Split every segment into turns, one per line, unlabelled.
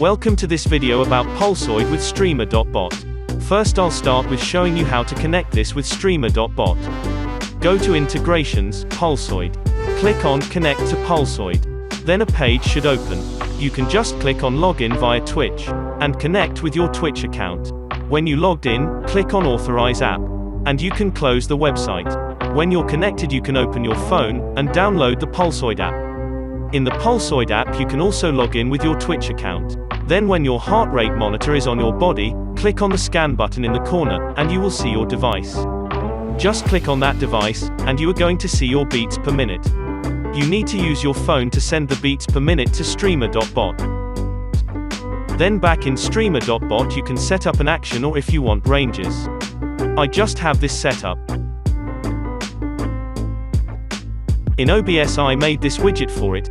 Welcome to this video about Pulsoid with Streamer.Bot. First I'll start with showing you how to connect this with Streamer.Bot. Go to Integrations, Pulsoid. Click on Connect to Pulsoid. Then a page should open. You can just click on Login via Twitch, and connect with your Twitch account. When you logged in, click on Authorize App, and you can close the website. When you're connected you can open your phone, and download the Pulsoid app. In the Pulsoid app you can also log in with your Twitch account. Then when your heart rate monitor is on your body, click on the scan button in the corner, and you will see your device. Just click on that device, and you are going to see your beats per minute. You need to use your phone to send the beats per minute to Streamer.Bot. Then back in Streamer.Bot you can set up an action or if you want ranges. I just have this set up. In OBS I made this widget for it.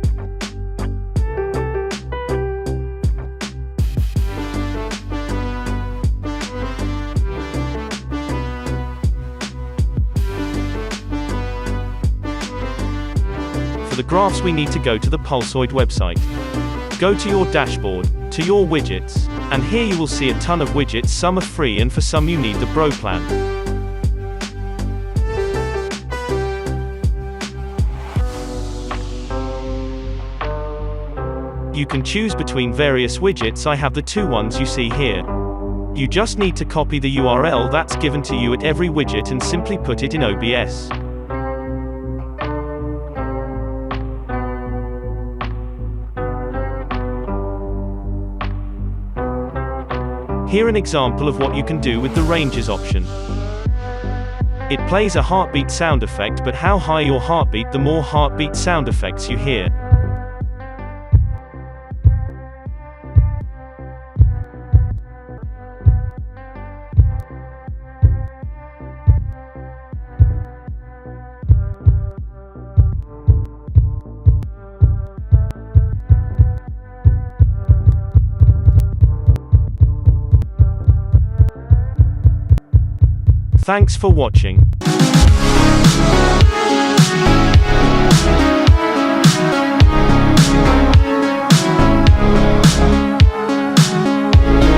For the graphs we need to go to the Pulsoid website. Go to your dashboard, to your widgets, and here you will see a ton of widgets. Some are free and for some you need the Pro plan. You can choose between various widgets. I have the two ones you see here. You just need to copy the URL that's given to you at every widget and simply put it in OBS. Here an example of what you can do with the ranges option. It plays a heartbeat sound effect, but how high your heartbeat, the more heartbeat sound effects you hear. Thanks for watching.